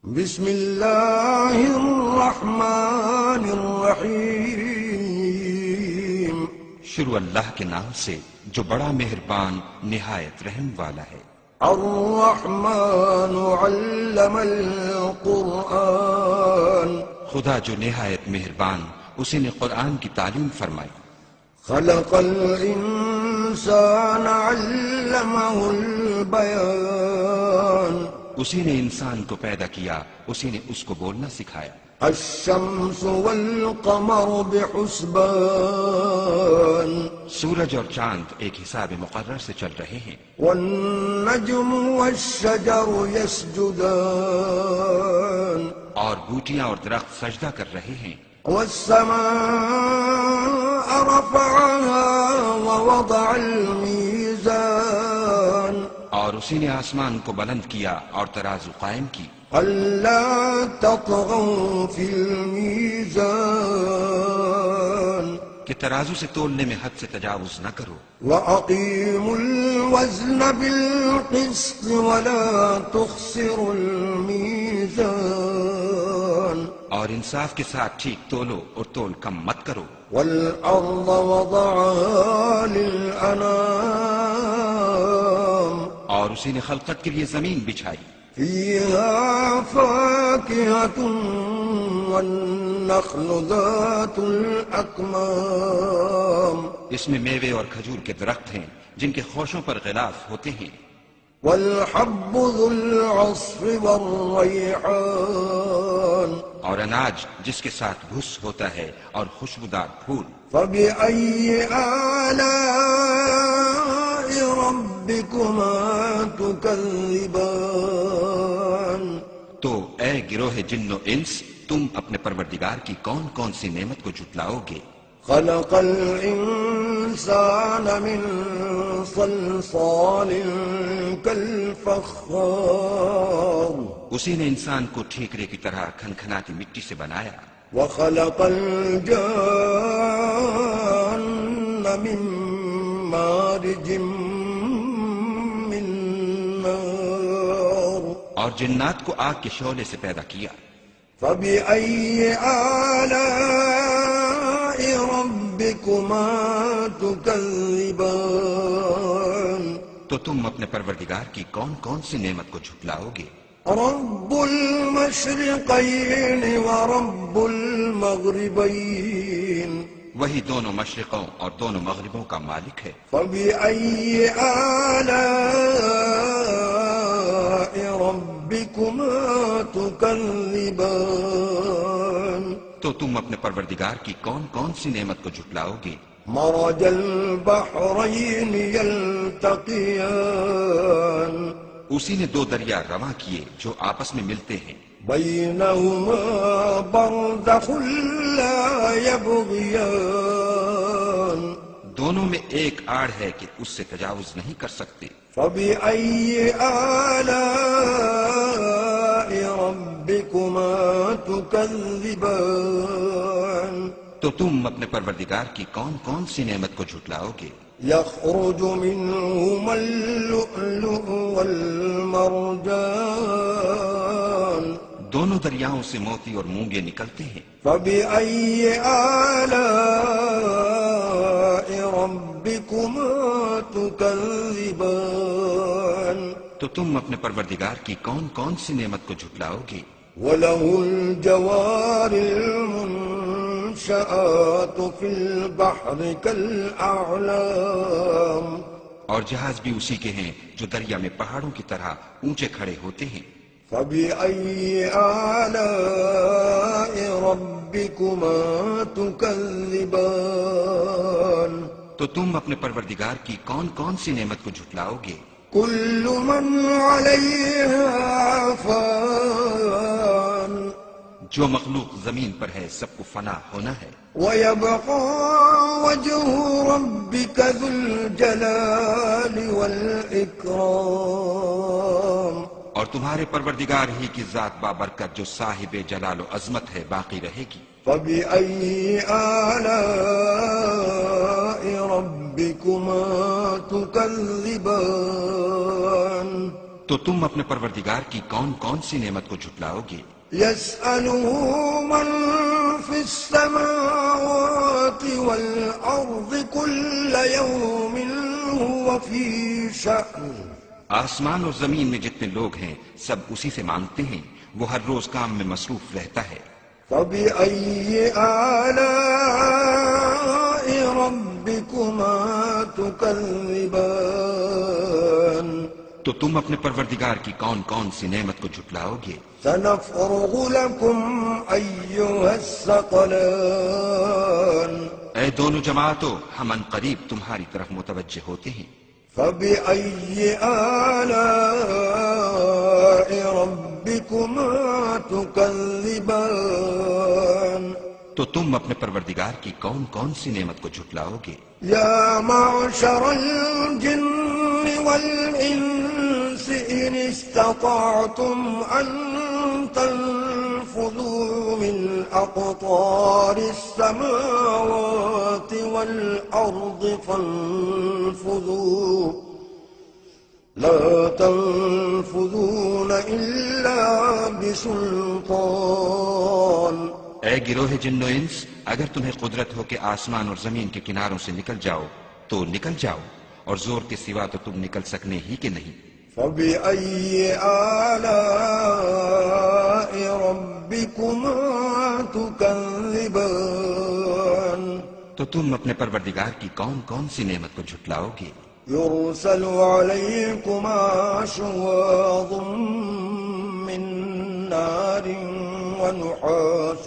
بسم اللہ الرحمن الرحیم۔ شروع اللہ کے نام سے جو بڑا مہربان نہایت رحم والا ہے۔ الرحمن علم القرآن۔ خدا جو نہایت مہربان اسی نے قرآن کی تعلیم فرمائی۔ خلق الانسان علمہ البیان۔ اسی نے انسان کو پیدا کیا، اسی نے اس کو بولنا سکھایا۔ الشمس والقمر بحسبان۔ سورج اور چاند ایک حساب مقرر سے چل رہے ہیں۔ والنجم والشجر يسجدان۔ اور بوٹیاں اور درخت سجدہ کر رہے ہیں۔ والسماء رفعها ووضع الميزان۔ اور اسی نے آسمان کو بلند کیا اور ترازو قائم کی۔ ألا تطغوا في الميزان۔ کہ ترازو سے تولنے میں حد سے تجاوز نہ کرو۔ وأقيموا الوزن بالقسط ولا تخسروا الميزان۔ اور انصاف کے ساتھ ٹھیک تولو اور تول کم مت کرو۔ والأرض وضعها للأنام۔ اور اسی نے خلقت کے لیے زمین بچھائی۔ فيها فاكهة والنخل ذات الأكمام۔ اس میں میوے اور کھجور کے درخت ہیں جن کے خوشوں پر غلاف ہوتے ہیں۔ والحب ذو العصف والريحان۔ اور اناج جس کے ساتھ بھس ہوتا ہے اور خوشبودار پھول۔ فبأي آلاء ربكما تكذبان۔ تو اے گروہ جن و انس، تم اپنے پروردگار کی کون کون سی نعمت کو جھٹلاؤ گے؟ خلق الإنسان من صلصال كالفخار۔ اسی نے انسان کو ٹھیکرے کی طرح کھنکھناتی مٹی سے بنایا۔ وخلق الجان من مارج من نار۔ اور جنات کو آگ کے شعلے سے پیدا کیا۔ فبأي آلاء ربكما تكذبان۔ تو تم اپنے پروردگار کی کون کون سی نعمت کو جھٹلاؤ گے؟ رب المشرقين ورب المغربين۔ وہی دونوں مشرقوں اور دونوں مغربوں کا مالک ہے۔ فبأي آلاء ربكما تكذبان۔ تو تم اپنے پروردگار کی کون کون سی نعمت کو جھٹلاؤ گے؟ مرج البحرين يلتقيان۔ اسی نے دو دریا رواں کیے جو آپس میں ملتے ہیں۔ بينهما برزخ لا يبغيان۔ دونوں میں ایک آڑ ہے کہ اس سے تجاوز نہیں کر سکتے۔ فبأي آلاء ربكما تكذبان۔ تو تم اپنے پروردگار کی کون کون سی نعمت کو جھٹلاؤ گے؟ يخرج منهما اللؤلؤ والمرجان۔ دونوں دریاؤں سے موتی اور مونگے نکلتے ہیں۔ فبأي آلاء ربكما تكذبان۔ تو تم اپنے پروردگار کی کون کون سی نعمت کو جھٹلاؤ گے؟ وله الجوار المنشآت في البحر كالأعلام۔ اور جہاز بھی اسی کے ہیں جو دریا میں پہاڑوں کی طرح اونچے کھڑے ہوتے ہیں۔ فبأي آلاء ربكما تكذبان۔ تو تم اپنے پروردگار کی کون کون سی نعمت کو جھٹلاؤ گے؟ كل من عليها فان۔ جو مخلوق زمین پر ہے سب کو فنا ہونا ہے۔ ويبقى وجه ربك ذو الجلال والإكرام۔ اور تمہارے پروردگار ہی کی ذات بابرکت جو صاحب جلال و عظمت ہے باقی رہے گی۔ فبأي آلاء ربكما تكذبان۔ تو تم اپنے پروردگار کی کون کون سی نعمت کو جھٹلاؤ گے؟ يسأله من في السماوات والأرض كل يوم هو في شأن آسمان اور زمین میں جتنے لوگ ہیں سب اسی سے مانگتے ہیں، وہ ہر روز کام میں مصروف رہتا ہے۔ فبأي آلاء ربكما تكذبان تو تم اپنے پروردگار کی کون کون سی نعمت کو جھٹلاؤ گے؟ سنفرغ لكم أيها الثقلان اے دونوں جماعتوں، ہم ان قریب تمہاری طرف متوجہ ہوتے ہیں۔ فبأي آلاء ربكما تكذبان تو تم اپنے پروردگار کی کون کون سی نعمت کو جھٹلاؤ گے؟ يا معشر الجن والإنس إن استطعتم أن تنفذوا من أقطار السماوات والأرض فانفذوا لا تنفذون إلا بسلطان اے گروہ جن و انس، اگر تمہیں قدرت ہو کہ آسمان اور زمین کے کناروں سے نکل جاؤ تو نکل جاؤ، اور زور کے سوا تو تم نکل سکنے ہی کہ نہیں۔ فبأي آلاء ربكما تكذبان تو تم اپنے پروردگار کی کون کون سی نعمت کو جھٹلاؤ گے؟ يرسل عليكما شواظ من نار ونحاس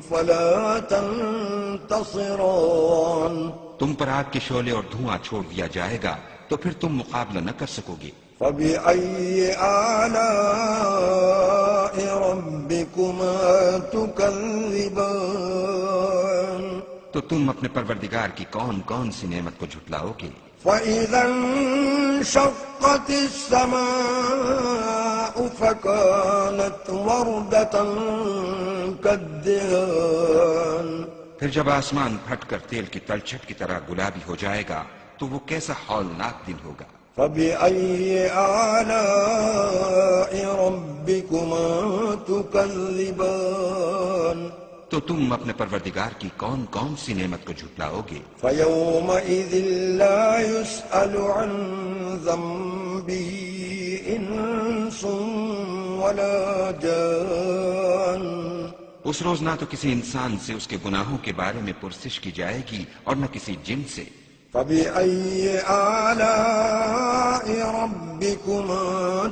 فلا تنتصران تم پر آگ کے شعلے اور دھواں چھوڑ دیا جائے گا تو پھر تم مقابلہ نہ کر سکو گے۔ فبأي آلاء ربكما تكذبان تو تم اپنے پروردگار کی کون کون سی نعمت کو جھٹلاؤ گے؟ فإذا انشقت السماء فكانت وردة كالدهان پھر جب آسمان پھٹ کر تیل کی تلچھٹ کی طرح گلابی ہو جائے گا تو وہ کیسا ہولناک دن ہوگا۔ فبأي آلاء ربكما تكذبان تو تم اپنے پروردگار کی کون کون سی نعمت کو جھٹلاؤ گے؟ فيومئذ لا يسأل عن ذنبه إنس ولا جان اس روز نہ تو کسی انسان سے اس کے گناہوں کے بارے میں پرسش کی جائے گی اور نہ کسی جن سے۔ فبأي آلاء ربكما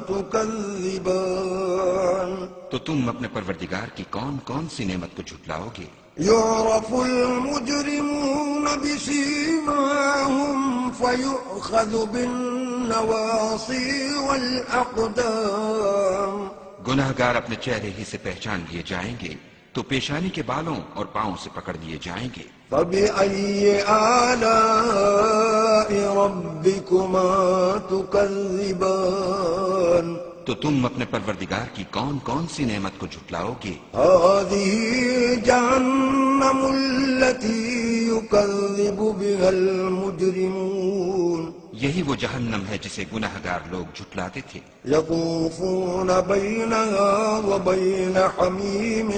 تكذبان تو تم اپنے پروردگار کی کون کون سی نعمت کو جھٹلاؤ گے؟ يعرف المجرمون بسيماهم فيؤخذ بالنواصي والأقدام گناہ گار اپنے چہرے ہی سے پہچان لیے جائیں گے تو پیشانی کے بالوں اور پاؤں سے پکڑ لیے جائیں گے۔ فبأي آلاء ربكما تكذبان تو تم اپنے پروردگار کی کون کون سی نعمت کو جھٹلاؤ گے؟ هذه جهنم التي يكذب بها المجرمون یہی وہ جہنم ہے جسے گناہ گار لوگ جھٹلاتے تھے۔ يطوفون بينها وبين حميم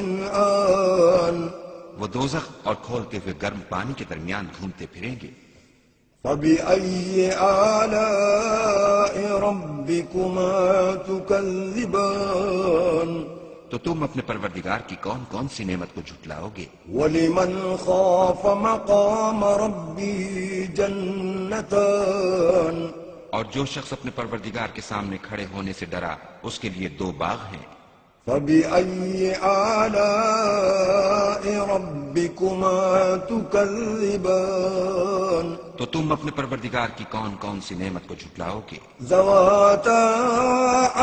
آن وہ دوزخ اور کھولتے ہوئے گرم پانی کے درمیان گھومتے پھریں گے۔ فبأي آلاء ربكما تكذبان تو تم اپنے پروردگار کی کون کون سی نعمت کو جھٹلاؤ گے؟ ولمن خاف مقام ربه جنتان اور جو شخص اپنے پروردگار کے سامنے کھڑے ہونے سے ڈرا اس کے لیے دو باغ ہیں۔ فبأي آلاء ربكما تكذبان تو تم اپنے پروردگار کی کون کون سی نعمت کو جھٹلاؤ گے؟ ذواتا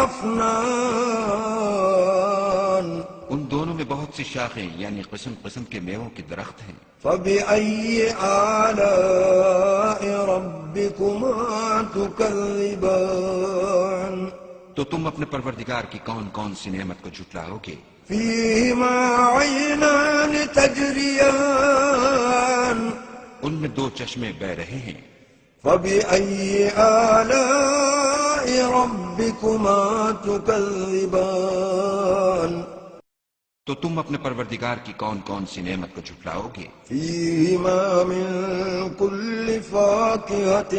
أفنان ان دونوں میں بہت سی شاخیں یعنی قسم قسم کے میووں کے درخت ہیں۔ فبأي آلاء ربكما تكذبان تو تم اپنے پروردگار کی کون کون سی نعمت کو جھٹلاؤ گے؟ فيهما عينان تجريان ان میں دو چشمے بہ رہے ہیں۔ فبأي آلاء ربكما تكذبان تو تم اپنے پروردگار کی کون کون سی نعمت کو جھٹلاؤ گے؟ فيهما من كل فاكهة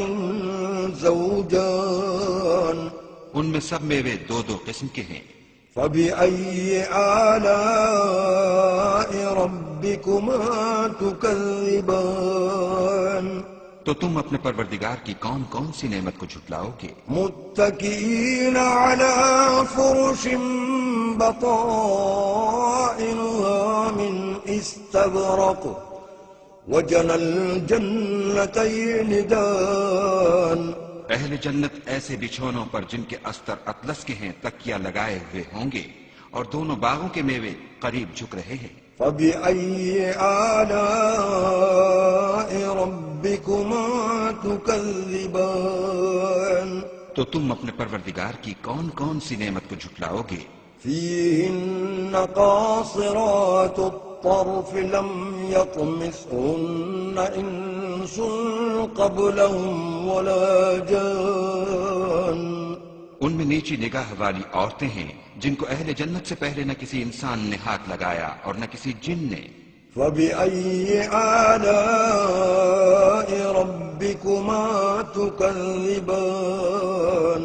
زوجان ان میں سب میوے دو دو قسم کے ہیں۔ فبأي آلاء ربكما تكذبان تو تم اپنے پروردگار کی کون کون سی نعمت کو جھٹلاؤ گے؟ متكئين على فرش بطائنها من استبرق وجنى الجنتين دان اہل جنت ایسے بچھونوں پر جن کے استر اطلس کے ہیں تکیہ لگائے ہوئے ہوں گے، اور دونوں باغوں کے میوے قریب جھک رہے ہیں۔ فبأي آلاء ربكما تكذبان تو تم اپنے پروردگار کی کون کون سی نعمت کو جھٹلاؤ گے؟ فيهن قاصرات الطرف لم يطمثهن إنس قبلهم ولا جان ان میں نیچی نگاہ والی عورتیں ہیں جن کو اہل جنت سے پہلے نہ کسی انسان نے ہاتھ لگایا اور نہ کسی جن نے۔ فبأي آلاء ربكما تكذبان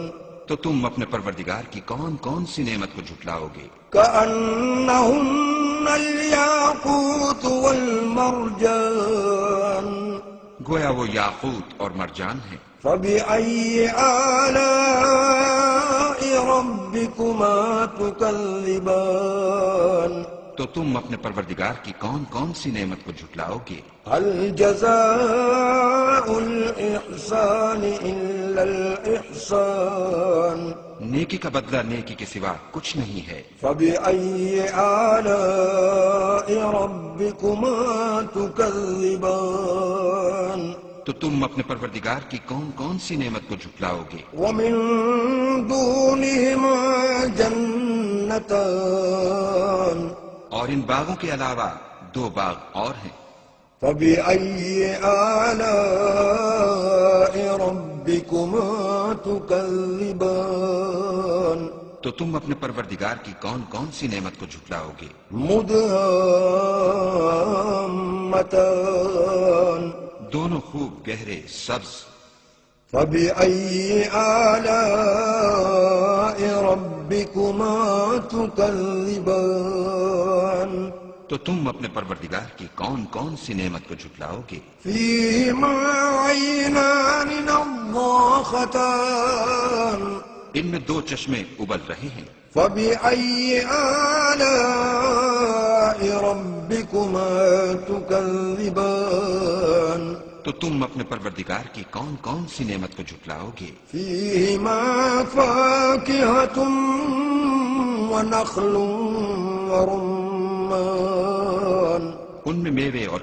تو تم اپنے پروردگار کی کون کون سی نعمت کو جھٹلاؤ گے؟ كأنهن الياقوت والمرجان گویا وہ یاقوت اور مرجان ہیں۔ فبأي آلاء ربكما تكذبان تو تم اپنے پروردگار کی کون کون سی نعمت کو جھٹلاؤ گے؟ هل جزاء الإحسان إلا الإحسان نیکی کا بدلہ نیکی کے سوا کچھ نہیں ہے۔ فبأي آلاء ربكما تكذبان تو تم اپنے پروردگار کی کون کون سی نعمت کو جھٹلاؤ گے؟ ومن دونهما جنتان اور ان باغوں کے علاوہ دو باغ اور ہیں۔ فبأي آلاء ربكما تكذبان تو تم اپنے پروردگار کی کون کون سی نعمت کو جھٹلاؤ گے؟ مدهامتان دونوں خوب گہرے سبز۔ فبأي آلاء ربكما تكذبان تو تم اپنے پروردگار کی کون کون سی نعمت کو جھٹلاؤ گے؟ فيهما عينان نضاختان ان میں دو چشمے ابل رہے ہیں۔ فبأي آلاء ربكما تكذبان تو تم اپنے پروردگار کی کون کون سی نعمت کو جھٹلاؤ گے؟ فيهما فاكهة ونخل ورمان ان میں میوے اور